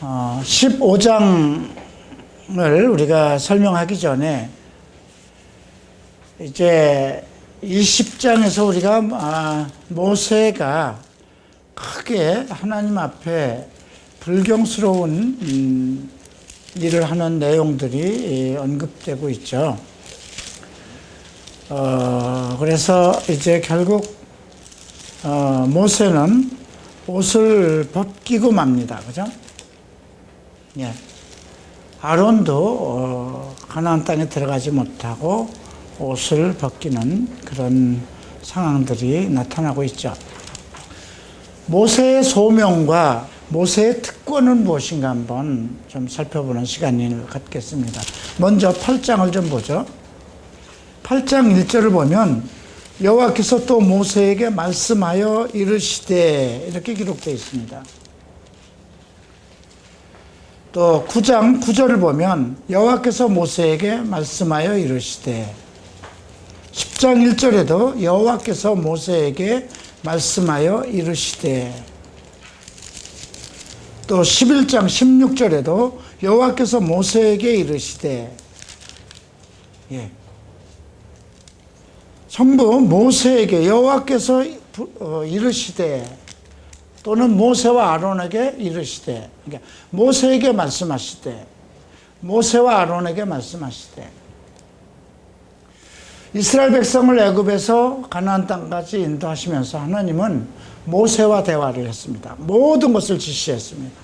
15장을 우리가 설명하기 전에 이제 20장에서 우리가 모세가 크게 하나님 앞에 불경스러운 일을 하는 내용들이 언급되고 있죠. 그래서 이제 결국 모세는 옷을 벗기고 맙니다. 그죠? 예. 아론도 가나안 땅에 들어가지 못하고 옷을 벗기는 그런 상황들이 나타나고 있죠. 모세의 소명과 모세의 특권은 무엇인가 한번 좀 살펴보는 시간을 갖겠습니다. 먼저 8장을 좀 보죠. 8장 1절을 보면 여호와께서 또 모세에게 말씀하여 이르시되 이렇게 기록되어 있습니다. 또 9장 9절을 보면 여호와께서 모세에게 말씀하여 이르시되 10장 1절에도 여호와께서 모세에게 말씀하여 이르시되 또 11장 16절에도 여호와께서 모세에게 이르시되 전부 모세에게 여호와께서 이르시되 또는 모세와 아론에게 이르시되, 그러니까 모세에게 말씀하시되, 모세와 아론에게 말씀하시되, 이스라엘 백성을 애굽에서 가나안 땅까지 인도하시면서 하나님은 모세와 대화를 했습니다. 모든 것을 지시했습니다.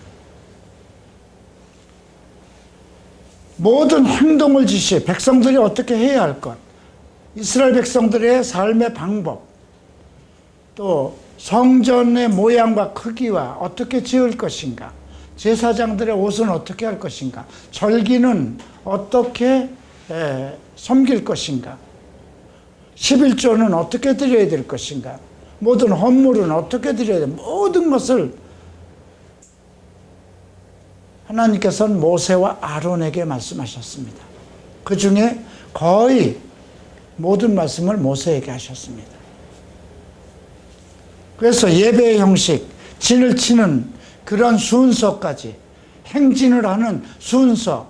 모든 행동을 지시해 백성들이 어떻게 해야 할 것, 이스라엘 백성들의 삶의 방법, 또 성전의 모양과 크기와 어떻게 지을 것인가, 제사장들의 옷은 어떻게 할 것인가, 절기는 어떻게 섬길 것인가, 11조는 어떻게 드려야 될 것인가, 모든 헌물은 어떻게 드려야 될, 모든 것을 하나님께서는 모세와 아론에게 말씀하셨습니다. 그 중에 거의 모든 말씀을 모세에게 하셨습니다. 그래서 예배의 형식, 진을 치는 그런 순서까지, 행진을 하는 순서,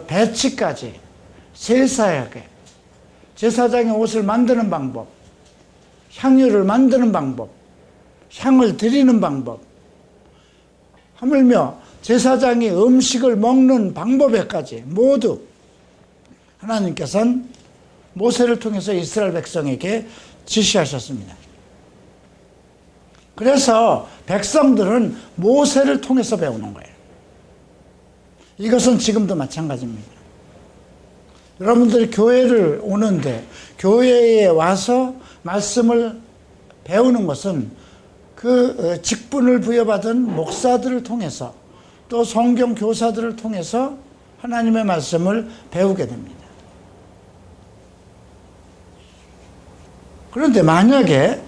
배치까지 세세하게, 제사장의 옷을 만드는 방법, 향유를 만드는 방법, 향을 드리는 방법, 하물며 제사장이 음식을 먹는 방법에까지 모두 하나님께서는 모세를 통해서 이스라엘 백성에게 지시하셨습니다. 그래서 백성들은 모세를 통해서 배우는 거예요. 이것은 지금도 마찬가지입니다. 여러분들이 교회를 오는데 교회에 와서 말씀을 배우는 것은 그 직분을 부여받은 목사들을 통해서 또 성경 교사들을 통해서 하나님의 말씀을 배우게 됩니다. 그런데 만약에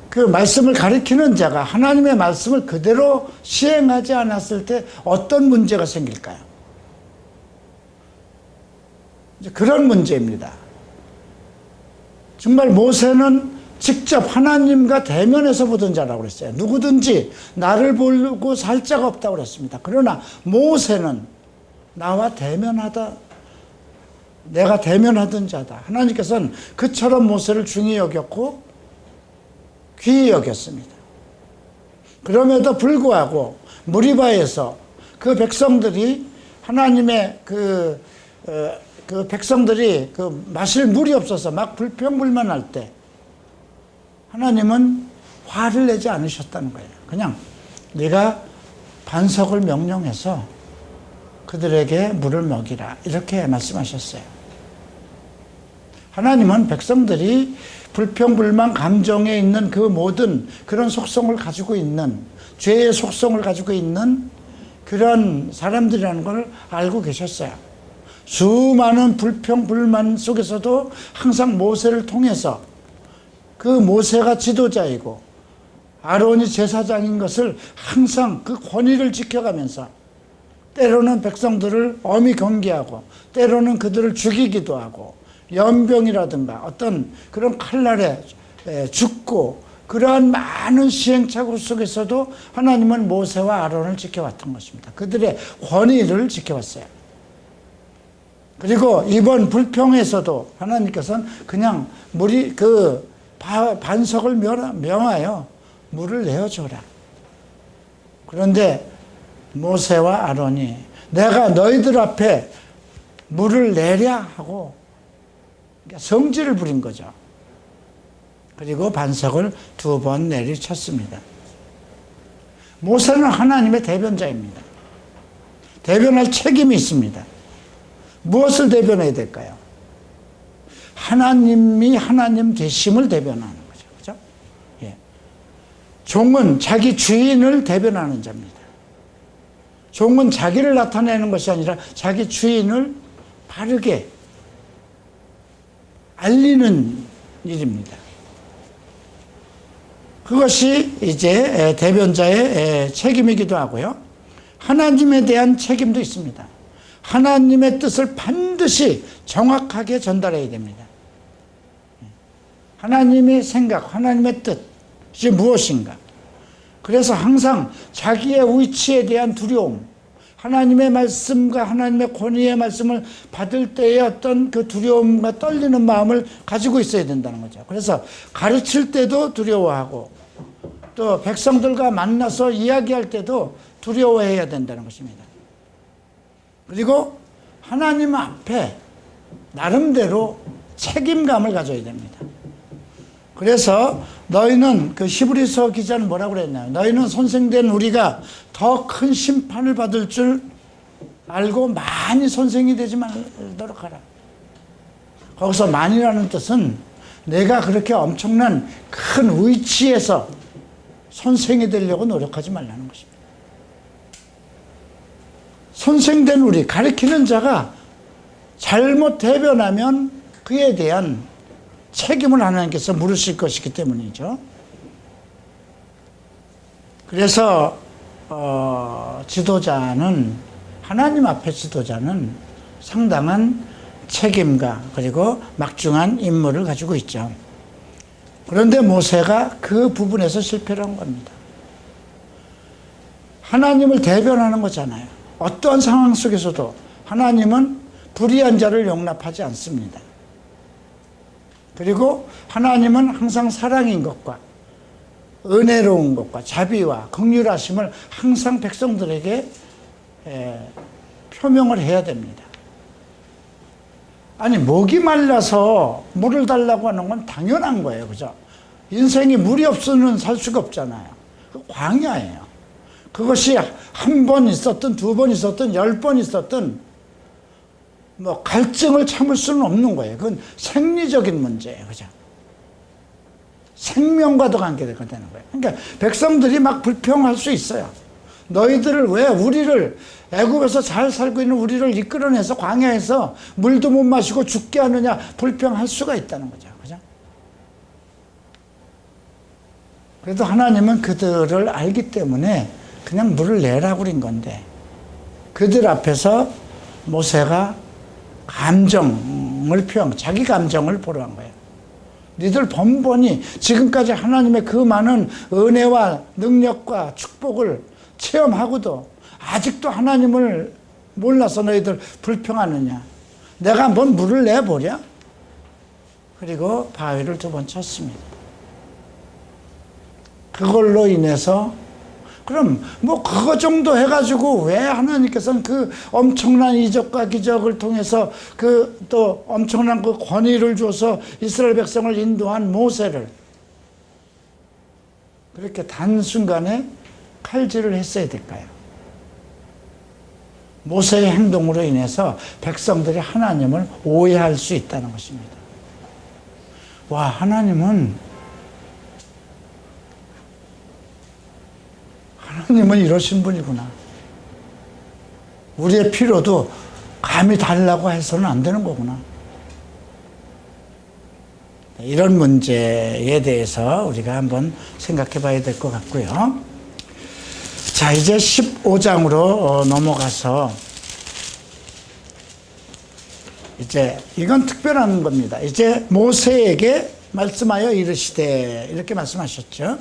그 말씀을 가르치는 자가 하나님의 말씀을 그대로 시행하지 않았을 때 어떤 문제가 생길까요? 그런 문제입니다. 정말 모세는 직접 하나님과 대면해서 보던 자라고 그랬어요. 누구든지 나를 보고 살 자가 없다고 그랬습니다. 그러나 모세는 나와 대면하다, 내가 대면하던 자다. 하나님께서는 그처럼 모세를 중히 여겼고 귀히 여겼습니다. 그럼에도 불구하고 무리바에서 그 백성들이 하나님의 그 백성들이 마실 물이 없어서 막 불평불만할 때 하나님은 화를 내지 않으셨다는 거예요. 그냥 네가 반석을 명령해서 그들에게 물을 먹이라 이렇게 말씀하셨어요. 하나님은 백성들이 불평불만 감정에 있는 그 모든 그런 속성을 가지고 있는, 죄의 속성을 가지고 있는 그런 사람들이라는 걸 알고 계셨어요. 수많은 불평불만 속에서도 항상 모세를 통해서, 그 모세가 지도자이고 아론이 제사장인 것을 항상 그 권위를 지켜가면서 때로는 백성들을 엄히 경계하고 때로는 그들을 죽이기도 하고 연병이라든가 어떤 그런 칼날에 죽고 그러한 많은 시행착오 속에서도 하나님은 모세와 아론을 지켜왔던 것입니다. 그들의 권위를 지켜왔어요. 그리고 이번 불평에서도 하나님께서는 그냥 반석을 명하여 물을 내어줘라. 그런데 모세와 아론이 내가 너희들 앞에 물을 내랴 하고 성질을 부린 거죠. 그리고 반석을 2번 내리쳤습니다. 모세는 하나님의 대변자입니다. 대변할 책임이 있습니다. 무엇을 대변해야 될까요? 하나님이 하나님 되심을 대변하는 거죠. 그죠? 예. 종은 자기 주인을 대변하는 자입니다. 종은 자기를 나타내는 것이 아니라 자기 주인을 바르게 알리는 일입니다. 그것이 이제 대변자의 책임이기도 하고요. 하나님에 대한 책임도 있습니다. 하나님의 뜻을 반드시 정확하게 전달해야 됩니다. 하나님의 생각, 하나님의 뜻이 무엇인가? 그래서 항상 자기의 위치에 대한 두려움, 하나님의 말씀과 하나님의 권위의 말씀을 받을 때의 어떤 그 두려움과 떨리는 마음을 가지고 있어야 된다는 거죠. 그래서 가르칠 때도 두려워하고 또 백성들과 만나서 이야기할 때도 두려워해야 된다는 것입니다. 그리고 하나님 앞에 나름대로 책임감을 가져야 됩니다. 그래서 너희는 그 히브리서 기자는 뭐라고 그랬나요? 너희는 선생된 우리가 더 큰 심판을 받을 줄 알고 많이 선생이 되지 말도록 하라. 거기서 많이라는 뜻은 내가 그렇게 엄청난 큰 위치에서 선생이 되려고 노력하지 말라는 것입니다. 선생된 우리, 가르치는 자가 잘못 대변하면 그에 대한 책임을 하나님께서 물으실 것이기 때문이죠. 그래서 지도자는, 하나님 앞에 지도자는 상당한 책임과 그리고 막중한 임무를 가지고 있죠. 그런데 모세가 그 부분에서 실패를 한 겁니다. 하나님을 대변하는 거잖아요. 어떠한 상황 속에서도 하나님은 불의한 자를 용납하지 않습니다. 그리고 하나님은 항상 사랑인 것과 은혜로운 것과 자비와 긍휼하심을 항상 백성들에게 표명을 해야 됩니다. 아니, 목이 말라서 물을 달라고 하는 건 당연한 거예요. 그죠? 인생이 물이 없으면 살 수가 없잖아요. 그 광야예요. 그것이 한 번 있었든 2번 있었든 10번 있었든 뭐 갈증을 참을 수는 없는 거예요. 그건 생리적인 문제예요. 그죠? 생명과도 관계되는 거예요. 그러니까 백성들이 막 불평할 수 있어요. 너희들을 왜 우리를 애굽에서 잘 살고 있는 우리를 이끌어내서 광야에서 물도 못 마시고 죽게 하느냐 불평할 수가 있다는 거죠. 그죠? 그래도 하나님은 그들을 알기 때문에 그냥 물을 내라고 그린 건데 그들 앞에서 모세가 감정을 자기 감정을 보러한 거예요. 니들 번번이 지금까지 하나님의 그 많은 은혜와 능력과 축복을 체험하고도 아직도 하나님을 몰라서 너희들 불평하느냐. 내가 한번 물을 내보랴. 그리고 바위를 2번 쳤습니다. 그걸로 인해서 그럼 뭐 그거 정도 해가지고 왜 하나님께서는 그 엄청난 이적과 기적을 통해서 그 또 엄청난 그 권위를 줘서 이스라엘 백성을 인도한 모세를 그렇게 단순간에 칼질을 했어야 될까요? 모세의 행동으로 인해서 백성들이 하나님을 오해할 수 있다는 것입니다. 와, 하나님은 이러신 분이구나. 우리의 필요도 감히 달라고 해서는 안 되는 거구나. 이런 문제에 대해서 우리가 한번 생각해 봐야 될 것 같고요. 자, 이제 15장으로 넘어가서 이제 이건 특별한 겁니다. 이제 모세에게 말씀하여 이르시되 이렇게 말씀하셨죠.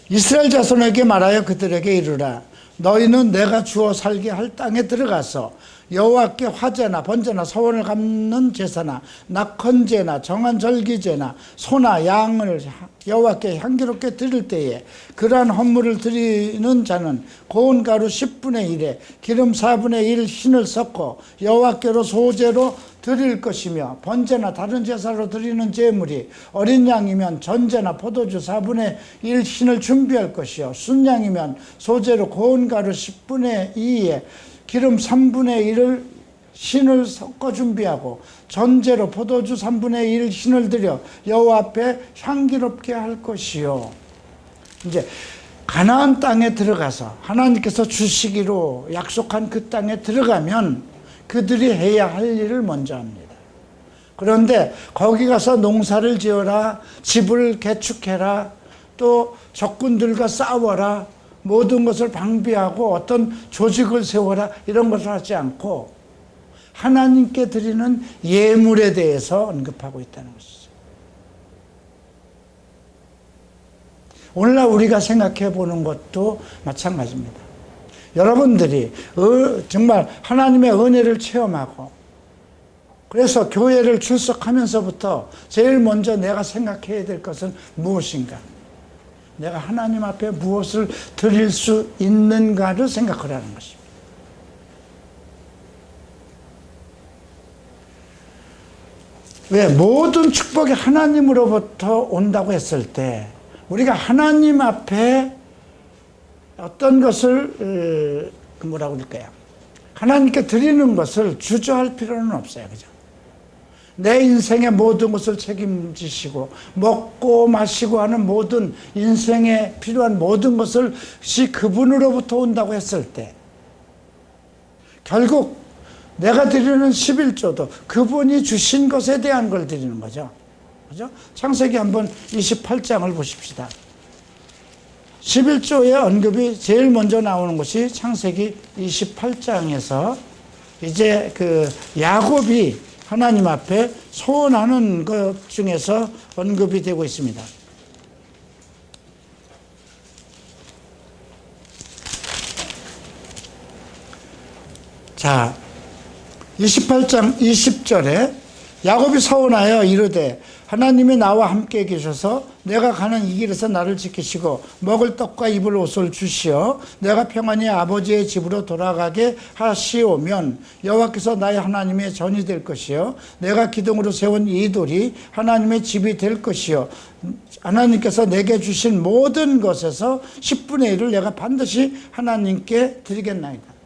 이스라엘 자손에게 말하여 그들에게 이르라. 너희는 내가 주어 살게 할 땅에 들어가서 여호와께 화제나 번제나 서원을 갚는 제사나 낙헌제나 정한 절기제나 소나 양을 여호와께 향기롭게 드릴 때에 그러한 헌물을 드리는 자는 고운 가루 10분의 1에 기름 4분의 1 흰을 섞어 여호와께로 소제로 드릴 것이며 번제나 다른 제사로 드리는 제물이 어린 양이면 전제나 포도주 4분의 1 흰을 준비할 것이요 순양이면 소제로 고운 가루 10분의 2에 기름 3분의 1을 신을 섞어 준비하고 전제로 포도주 3분의 1 신을 드려 여호와 앞에 향기롭게 할 것이요. 이제 가나안 땅에 들어가서 하나님께서 주시기로 약속한 그 땅에 들어가면 그들이 해야 할 일을 먼저 합니다. 그런데 거기 가서 농사를 지어라, 집을 개축해라, 또 적군들과 싸워라, 모든 것을 방비하고 어떤 조직을 세워라 이런 것을 하지 않고 하나님께 드리는 예물에 대해서 언급하고 있다는 것이죠. 오늘날 우리가 생각해 보는 것도 마찬가지입니다. 여러분들이 정말 하나님의 은혜를 체험하고 그래서 교회를 출석하면서부터 제일 먼저 내가 생각해야 될 것은 무엇인가? 내가 하나님 앞에 무엇을 드릴 수 있는가를 생각하라는 것입니다. 왜? 모든 축복이 하나님으로부터 온다고 했을 때 우리가 하나님 앞에 어떤 것을 뭐라고 그럴까요? 하나님께 드리는 것을 주저할 필요는 없어요. 그죠? 내 인생의 모든 것을 책임지시고 먹고 마시고 하는 모든 인생에 필요한 모든 것을 그분으로부터 온다고 했을 때 결국 내가 드리는 11조도 그분이 주신 것에 대한 걸 드리는 거죠. 그죠? 창세기 한번 28장을 보십시다. 11조의 언급이 제일 먼저 나오는 것이 창세기 28장에서 이제 그 야곱이 하나님 앞에 소원하는 것 중에서 언급이 되고 있습니다. 자, 28장 20절에 야곱이 서원하여 이르되 하나님이 나와 함께 계셔서 내가 가는 이 길에서 나를 지키시고 먹을 떡과 입을 옷을 주시어 내가 평안히 아버지의 집으로 돌아가게 하시오면 여호와께서 나의 하나님의 전이 될 것이요 내가 기둥으로 세운 이 돌이 하나님의 집이 될 것이요 하나님께서 내게 주신 모든 것에서 10분의 1을 내가 반드시 하나님께 드리겠나이다.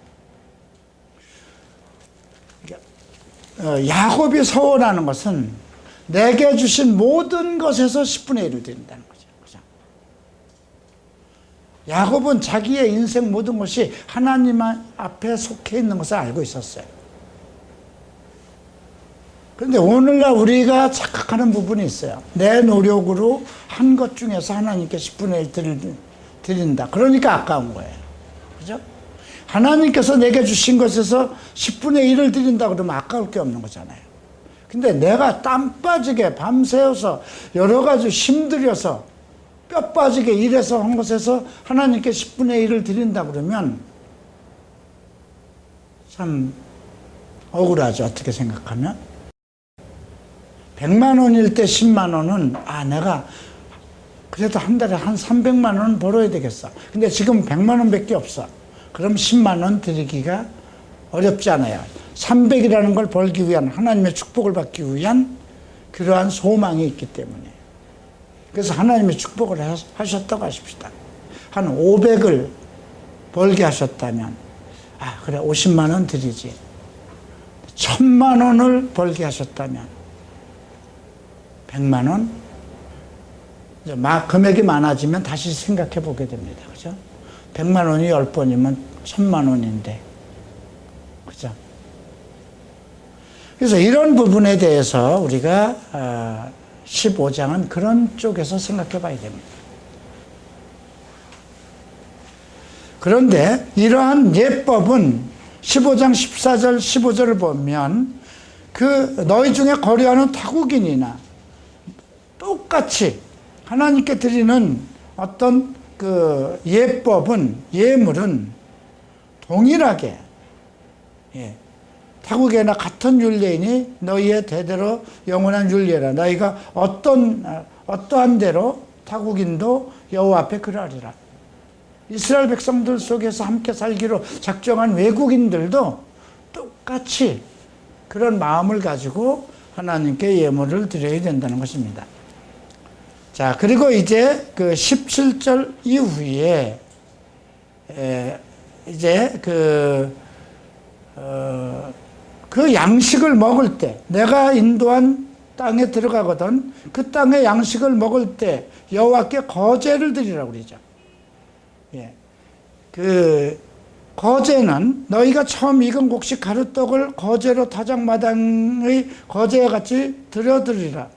야곱이 서원하는 것은 내게 주신 모든 것에서 10분의 1을 드린다는 거죠. 그죠? 야곱은 자기의 인생 모든 것이 하나님 앞에 속해 있는 것을 알고 있었어요. 그런데 오늘날 우리가 착각하는 부분이 있어요. 내 노력으로 한 것 중에서 하나님께 10분의 1 드린다. 그러니까 아까운 거예요. 그죠? 하나님께서 내게 주신 것에서 10분의 1을 드린다 그러면 아까울 게 없는 거잖아요. 근데 내가 땀 빠지게 밤새워서 여러 가지 힘들여서 뼈 빠지게 일해서 한 것에서 하나님께 10분의 1을 드린다 그러면 참 억울하죠. 어떻게 생각하면 100만 원일 때 10만 원은 내가 그래도 한 달에 한 300만 원 벌어야 되겠어. 근데 지금 100만 원밖에 없어. 그럼 10만 원 드리기가 어렵지 않아요. 300이라는 걸 벌기 위한 하나님의 축복을 받기 위한 그러한 소망이 있기 때문에 그래서 하나님의 축복을 하셨다고 하십시다. 한 500을 벌게 하셨다면 그래 50만 원 드리지. 1000만 원을 벌게 하셨다면 100만 원 이제 금액이 많아지면 다시 생각해 보게 됩니다. 그죠? 100만 원이 10번이면 1000만 원인데 그죠? 그래서 이런 부분에 대해서 우리가 15장은 그런 쪽에서 생각해 봐야 됩니다. 그런데 이러한 예법은 15장 14절 15절을 보면 그 너희 중에 거류하는 타국인이나 또 똑같이 하나님께 드리는 어떤 그 예법은, 예물은 동일하게, 예, 타국에나 같은 율례이니 너희의 대대로 영원한 율례라. 너희가 어떠한 대로 타국인도 여호와 앞에 그러하리라. 이스라엘 백성들 속에서 함께 살기로 작정한 외국인들도 똑같이 그런 마음을 가지고 하나님께 예물을 드려야 된다는 것입니다. 자, 그리고 이제 그 17절 이후에 이제 그 양식을 먹을 때, 내가 인도한 땅에 들어가거든 그 땅의 양식을 먹을 때 여호와께 거제를 드리라고 그러죠. 예. 그 거제는 너희가 처음 익은 곡식 가루떡을 거제로 타작마당의 거제와 같이 드려드리라.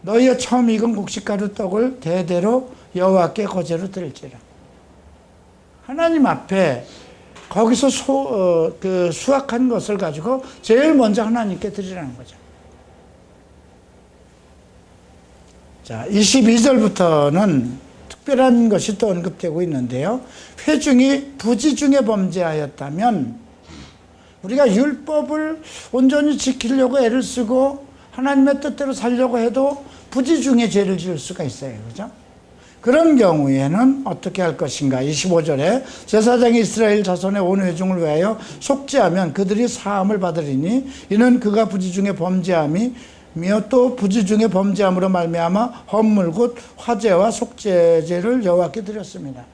너희의 처음 익은 곡식 가루떡을 대대로 여호와께 거제로 드릴지라. 하나님 앞에 거기서 수확한 것을 가지고 제일 먼저 하나님께 드리라는 거죠. 자, 22절부터는 특별한 것이 또 언급되고 있는데요. 회중이 부지 중에 범죄하였다면 우리가 율법을 온전히 지키려고 애를 쓰고 하나님의 뜻대로 살려고 해도 부지 중에 죄를 지을 수가 있어요. 그죠? 그런 경우에는 어떻게 할 것인가? 25절에 제사장이 이스라엘 자손의 온 회중을 위하여 속죄하면 그들이 사함을 받으리니 이는 그가 부지 중에 범죄함이 또 부지 중에 범죄함으로 말미암아 헌물 곧 화제와 속죄제를 여호와께 드렸습니다.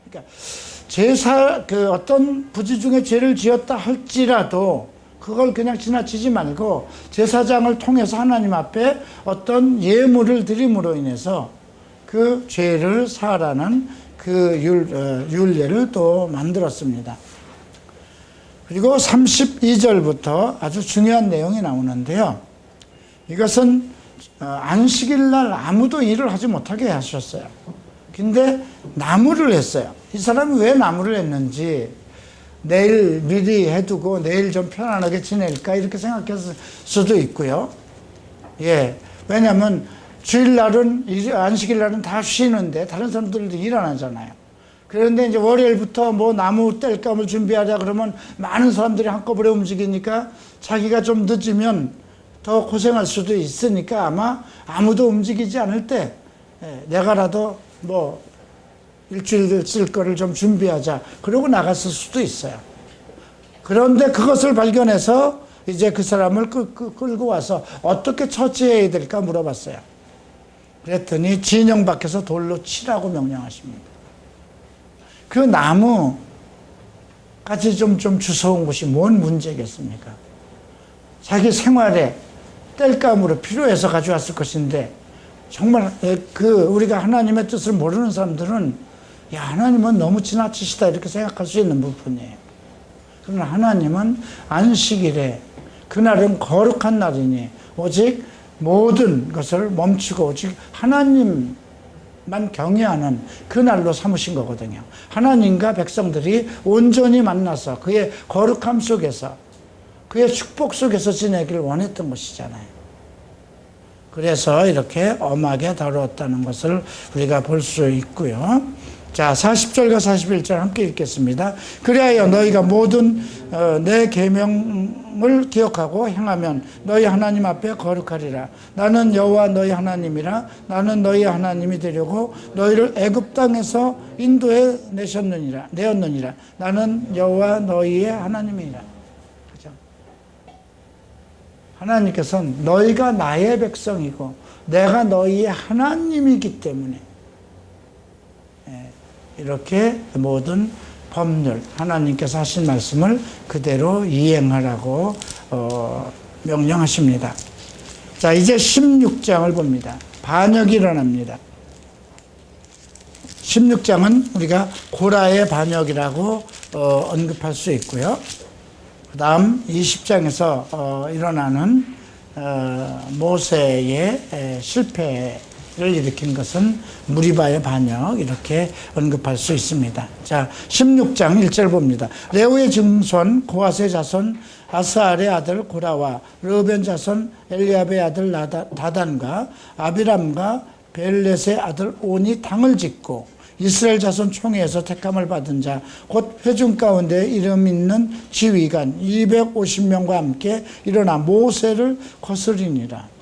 그러니까 어떤 부지 중에 죄를 지었다 할지라도 그걸 그냥 지나치지 말고 제사장을 통해서 하나님 앞에 어떤 예물을 드림으로 인해서 그 죄를 사하라는 그 율례를 또 만들었습니다. 그리고 32절부터 아주 중요한 내용이 나오는데요. 이것은 안식일 날 아무도 일을 하지 못하게 하셨어요. 근데 나무를 했어요. 이 사람이 왜 나무를 했는지 내일 미리 해두고 내일 좀 편안하게 지낼까 이렇게 생각했을 수도 있고요. 예, 왜냐하면 주일날은 안식일날은 다 쉬는데 다른 사람들도 일 안 하잖아요. 그런데 이제 월요일부터 뭐 나무 뗄감을 준비하자 그러면 많은 사람들이 한꺼번에 움직이니까 자기가 좀 늦으면 더 고생할 수도 있으니까 아마 아무도 움직이지 않을 때 내가라도 뭐 일주일 쓸 거를 좀 준비하자 그러고 나갔을 수도 있어요. 그런데 그것을 발견해서 이제 그 사람을 끌고 와서 어떻게 처치해야 될까 물어봤어요. 그랬더니 진영 밖에서 돌로 치라고 명령하십니다. 그 나무까지 좀 주워온 것이 뭔 문제겠습니까? 자기 생활에 뗄감으로 필요해서 가져왔을 것인데 정말 우리가 하나님의 뜻을 모르는 사람들은 야, 하나님은 너무 지나치시다 이렇게 생각할 수 있는 부분이에요. 그러나 하나님은 안식일에 그날은 거룩한 날이니 오직 모든 것을 멈추고 오직 하나님만 경외하는 그 날로 삼으신 거거든요. 하나님과 백성들이 온전히 만나서 그의 거룩함 속에서 그의 축복 속에서 지내기를 원했던 것이잖아요. 그래서 이렇게 엄하게 다루었다는 것을 우리가 볼 수 있고요. 자, 40절과 41절 함께 읽겠습니다. 그리하여 너희가 모든 내 계명을 기억하고 행하면 너희 하나님 앞에 거룩하리라. 나는 여호와 너희 하나님이라. 나는 너희 하나님이 되려고 너희를 애굽 땅에서 인도해 내었느니라. 나는 여호와 너희의 하나님이라. 그죠? 하나님께서는 너희가 나의 백성이고 내가 너희의 하나님이기 때문에 이렇게 모든 법률, 하나님께서 하신 말씀을 그대로 이행하라고 명령하십니다. 자, 이제 16장을 봅니다. 반역이 일어납니다. 16장은 우리가 고라의 반역이라고 언급할 수 있고요. 그 다음 20장에서 일어나는 모세의 실패 를 일으킨 것은 무리바의 반역 이렇게 언급할 수 있습니다. 자, 16장 1절 봅니다. 레위의 증손 고핫의 자손 아스알의 아들 고라와 르벤 자손 엘리압의 아들 다단과 아비람과 벨렛의 아들 온이 당을 짓고 이스라엘 자손 총회에서 택함을 받은 자 곧 회중 가운데 이름 있는 지휘관 250명과 함께 일어나 모세를 거스리니라.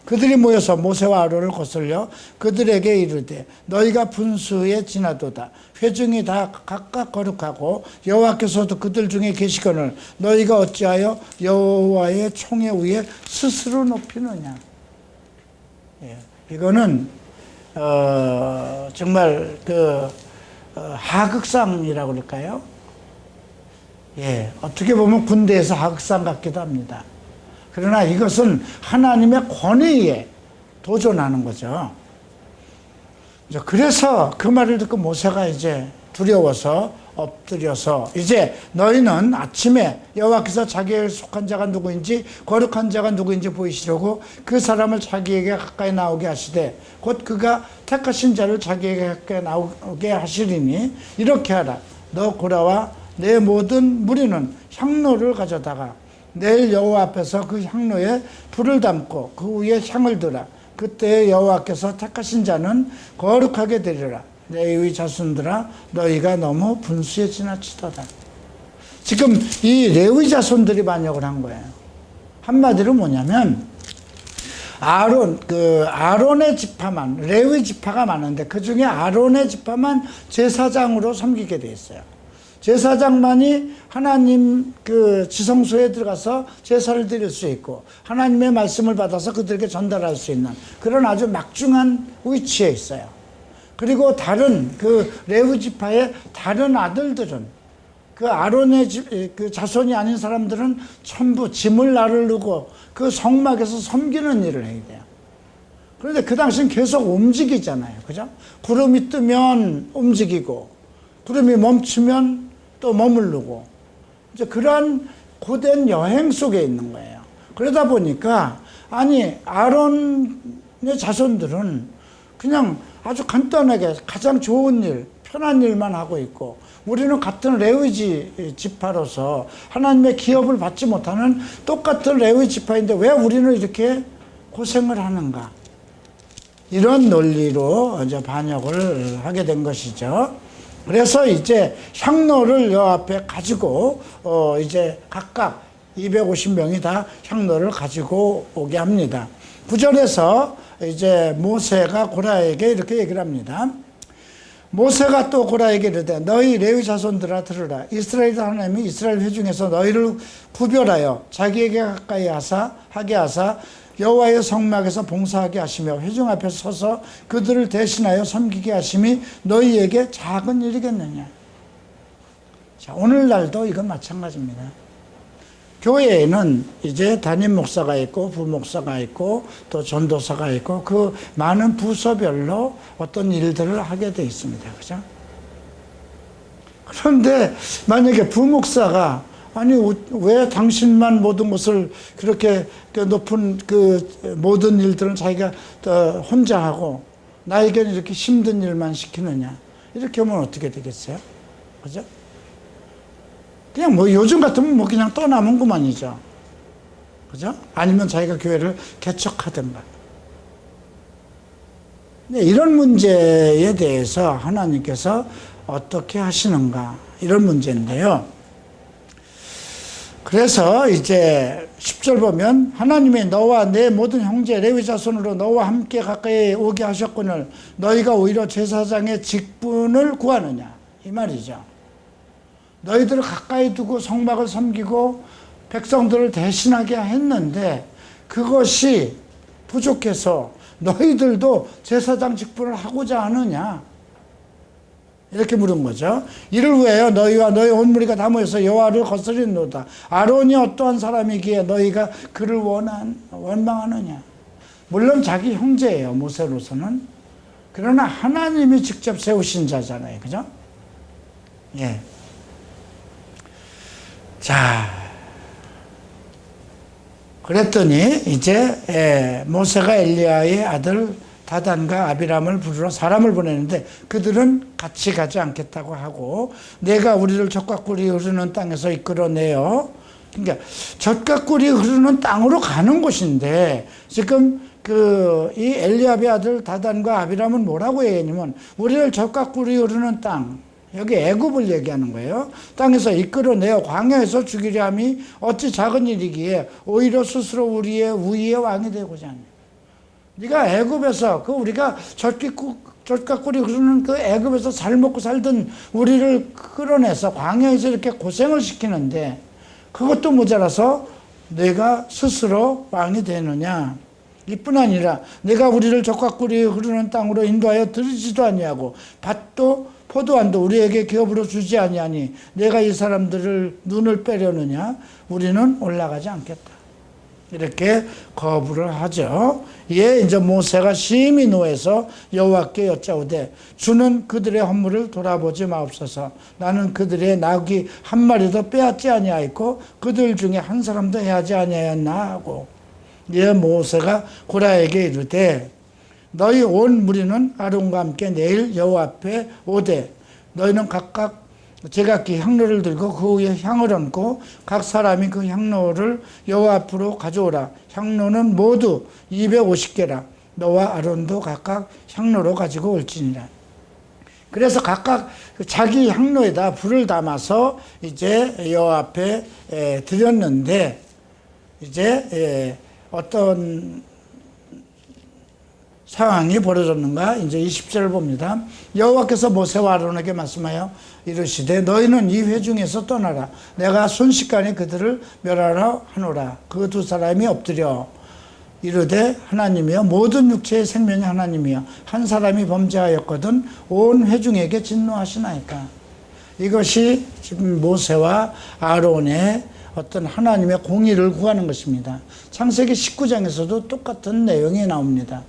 그들이 모여서 모세와 아론을 거슬려 그들에게 이르되 너희가 분수에 지나도다. 회중이 다 각각 거룩하고 여호와께서도 그들 중에 계시거늘 너희가 어찌하여 여호와의 총회 위에 스스로 높이느냐. 이거는 정말 하극상이라고 그럴까요? 어떻게 보면 군대에서 하극상 같기도 합니다. 그러나 이것은 하나님의 권위에 도전하는 거죠. 그래서 그 말을 듣고 모세가 이제 두려워서 엎드려서 이제 너희는 아침에 여호와께서 자기에게 속한 자가 누구인지 거룩한 자가 누구인지 보이시려고 그 사람을 자기에게 가까이 나오게 하시되 곧 그가 택하신 자를 자기에게 가까이 나오게 하시리니 이렇게 하라. 너 고라와 내 모든 무리는 향로를 가져다가 내일 여호와 앞에서 그 향로에 불을 담고 그 위에 향을 두라. 그때 여호와께서 택하신 자는 거룩하게 되리라. 레위 자손들아 너희가 너무 분수에 지나치도다. 지금 이 레위 자손들이 반역을 한 거예요. 한마디로 뭐냐면 아론의 지파만, 레위 지파가 많은데 그 중에 아론의 지파만 제사장으로 섬기게 돼 있어요. 제사장만이 하나님 지성소에 들어가서 제사를 드릴 수 있고 하나님의 말씀을 받아서 그들에게 전달할 수 있는 그런 아주 막중한 위치에 있어요. 그리고 다른 레위 지파의 다른 아들들은 아론의 자손이 아닌 사람들은 전부 짐을 나르고 그 성막에서 섬기는 일을 해야 돼요. 그런데 그 당시는 계속 움직이잖아요. 그죠? 구름이 뜨면 움직이고 구름이 멈추면 또 머무르고 이제 그러한 고된 여행 속에 있는 거예요. 그러다 보니까 아론의 자손들은 그냥 아주 간단하게 가장 좋은 일, 편한 일만 하고 있고 우리는 같은 레위 지파로서 하나님의 기업을 받지 못하는 똑같은 레위 지파인데 왜 우리는 이렇게 고생을 하는가? 이런 논리로 이제 반역을 하게 된 것이죠. 그래서 이제 향로를 여 앞에 가지고 이제 각각 250명이 다 향로를 가지고 오게 합니다. 9절에서 이제 모세가 고라에게 이렇게 얘기를 합니다. 모세가 또 고라에게 이르되 너희 레위 자손들아 들으라. 이스라엘 하나님이 이스라엘 회중에서 너희를 구별하여 자기에게 가까이 하게 하사 여호와의 성막에서 봉사하게 하시며 회중 앞에 서서 그들을 대신하여 섬기게 하심이 너희에게 작은 일이겠느냐. 자, 오늘날도 이건 마찬가지입니다. 교회에는 이제 담임 목사가 있고 부목사가 있고 또 전도사가 있고 그 많은 부서별로 어떤 일들을 하게 돼 있습니다. 그죠? 그런데 만약에 부목사가 왜 당신만 모든 것을 그렇게 높은 모든 일들은 자기가 혼자 하고 나에게는 이렇게 힘든 일만 시키느냐. 이렇게 하면 어떻게 되겠어요? 그죠? 그냥 요즘 같으면 그냥 떠나는구만이죠. 그죠? 아니면 자기가 교회를 개척하든가. 이런 문제에 대해서 하나님께서 어떻게 하시는가. 이런 문제인데요. 그래서 이제 10절 보면 하나님이 너와 내 모든 형제 레위 자손으로 너와 함께 가까이 오게 하셨거늘 너희가 오히려 제사장의 직분을 구하느냐. 이 말이죠. 너희들을 가까이 두고 성막을 섬기고 백성들을 대신하게 했는데 그것이 부족해서 너희들도 제사장 직분을 하고자 하느냐. 이렇게 물은 거죠. 이를 위하여 너희와 너희 온 무리가 다 모여서 여호와를 거스리노다. 아론이 어떠한 사람이기에 너희가 그를 원망하느냐. 물론 자기 형제예요, 모세로서는. 그러나 하나님이 직접 세우신 자잖아요. 그죠? 예. 자, 그랬더니 이제 모세가 엘리야의 아들 다단과 아비람을 부르러 사람을 보내는데 그들은 같이 가지 않겠다고 하고 내가 우리를 적과 꿀이 흐르는 땅에서 이끌어내어 그러니까 젖과 꿀이 흐르는 땅으로 가는 곳인데, 지금 이 엘리압의 아들 다단과 아비람은 뭐라고 얘기하냐면, 우리를 젖과 꿀이 흐르는 땅, 여기 애굽을 얘기하는 거예요. 땅에서 이끌어내어 광야에서 죽이려 함이 어찌 작은 일이기에 오히려 스스로 우리의 우위의 왕이 되고자 하냐. 네가 애굽에서 우리가 젖과 꿀이 흐르는 그 애굽에서 잘 먹고 살던 우리를 끌어내서 광야에서 이렇게 고생을 시키는데, 그것도 모자라서 내가 스스로 왕이 되느냐. 이뿐 아니라 내가 우리를 젖과 꿀이 흐르는 땅으로 인도하여 들이지도 아니하고 밭도 포도안도 우리에게 기업으로 주지 아니하니 내가 이 사람들을 눈을 빼려느냐. 우리는 올라가지 않겠다. 이렇게 거부를 하죠. 이에 이제 모세가 심히 노해서 여호와께 여짜오되 주는 그들의 허물을 돌아보지 마옵소서. 나는 그들의 나귀 한 마리도 빼앗지 아니하였고 그들 중에 한 사람도 해하지 아니하였나 하고, 이에 모세가 고라에게 이르되 너희 온 무리는 아론과 함께 내일 여호와 앞에 오되 너희는 각각 제각기 향로를 들고 그 위에 향을 얹고 각 사람이 그 향로를 여호와 앞으로 가져오라. 향로는 모두 250개라. 너와 아론도 각각 향로로 가지고 올지니라. 그래서 각각 자기 향로에다 불을 담아서 이제 여호와 앞에 드렸는데, 이제 어떤 상황이 벌어졌는가? 이제 20절을 봅니다. 여호와께서 모세와 아론에게 말씀하여 이르시되 너희는 이 회중에서 떠나라. 내가 순식간에 그들을 멸하라 하노라. 그 두 사람이 엎드려 이르되 하나님이여 모든 육체의 생명이 하나님이여 한 사람이 범죄하였거든 온 회중에게 진노하시나이까. 이것이 지금 모세와 아론의 어떤 하나님의 공의를 구하는 것입니다. 창세기 19장에서도 똑같은 내용이 나옵니다.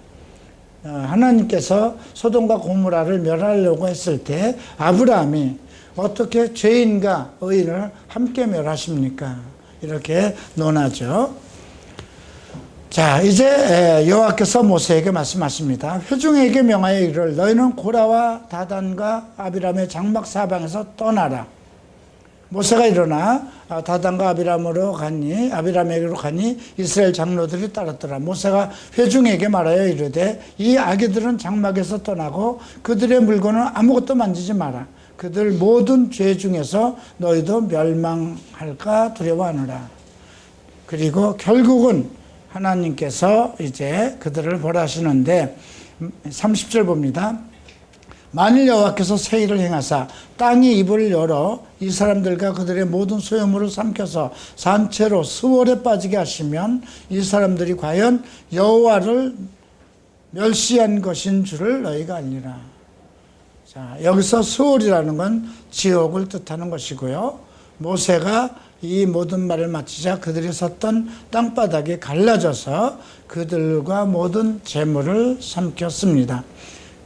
하나님께서 소돔과 고모라를 멸하려고 했을 때 아브라함이 어떻게 죄인과 의인을 함께 멸하십니까? 이렇게 논하죠. 자, 이제 여호와께서 모세에게 말씀하십니다. 회중에게 명하여 이르를 너희는 고라와 다단과 아비람의 장막 사방에서 떠나라. 모세가 일어나 다단과 아비람에게로 가니 이스라엘 장로들이 따랐더라. 모세가 회중에게 말하여 이르되 이 아기들은 장막에서 떠나고 그들의 물건은 아무것도 만지지 마라. 그들 모든 죄 중에서 너희도 멸망할까 두려워하노라. 그리고 결국은 하나님께서 이제 그들을 벌하시는데 30절 봅니다. 만일 여호와께서 세일을 행하사 땅이 입을 열어 이 사람들과 그들의 모든 소유물을 삼켜서 산채로 수월에 빠지게 하시면 이 사람들이 과연 여호와를 멸시한 것인 줄을 너희가 알리라. 자, 여기서 수월이라는 건 지옥을 뜻하는 것이고요. 모세가 이 모든 말을 마치자 그들이 섰던 땅바닥이 갈라져서 그들과 모든 재물을 삼켰습니다.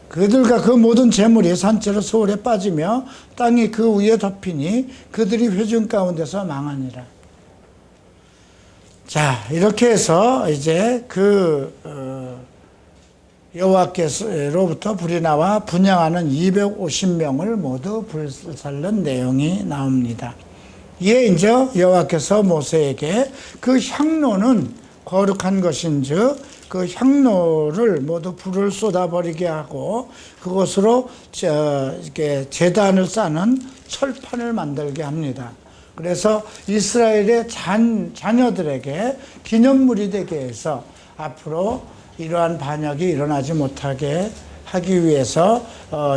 그들과 그 모든 재물이 산채로 소홀에 빠지며 땅이 그 위에 덮이니 그들이 회중 가운데서 망하니라. 자, 이렇게 해서 이제 여호와께로부터 불이 나와 분향하는 250명을 모두 불살른 내용이 나옵니다. 이에 이제 여호와께서 모세에게 그 향로는 거룩한 것인즉 그 향로를 모두 불을 쏟아버리게 하고 그것으로 이렇게 제단을 쌓는 철판을 만들게 합니다. 그래서 이스라엘의 자녀들에게 기념물이 되게 해서 앞으로 이러한 반역이 일어나지 못하게 하기 위해서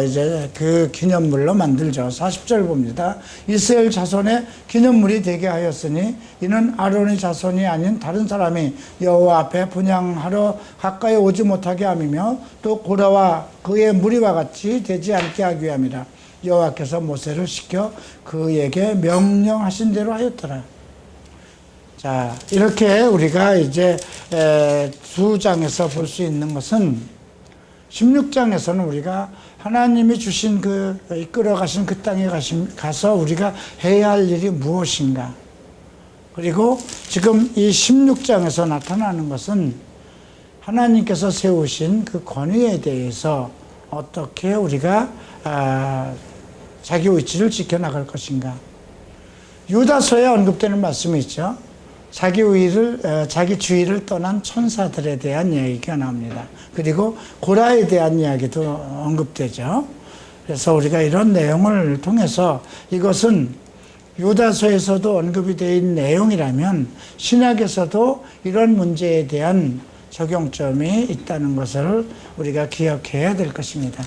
이제 그 기념물로 만들죠. 40절 봅니다. 이스라엘 자손의 기념물이 되게 하였으니 이는 아론의 자손이 아닌 다른 사람이 여호와 앞에 분향하러 가까이 오지 못하게 함이며 또 고라와 그의 무리와 같이 되지 않게 하기 위함이라. 여호와께서 모세를 시켜 그에게 명령하신 대로 하였더라. 자, 이렇게 우리가 이제 두 장에서 볼 수 있는 것은 16장에서는 우리가 하나님이 주신 이끌어 가신 그 땅에 가서 우리가 해야 할 일이 무엇인가. 그리고 지금 이 16장에서 나타나는 것은 하나님께서 세우신 그 권위에 대해서 어떻게 우리가 자기 위치를 지켜나갈 것인가. 유다서에 언급되는 말씀이 있죠. 자기 주위를 떠난 천사들에 대한 이야기가 나옵니다. 그리고 고라에 대한 이야기도 언급되죠. 그래서 우리가 이런 내용을 통해서 이것은 유다서에서도 언급이 되어 있는 내용이라면 신약에서도 이런 문제에 대한 적용점이 있다는 것을 우리가 기억해야 될 것입니다.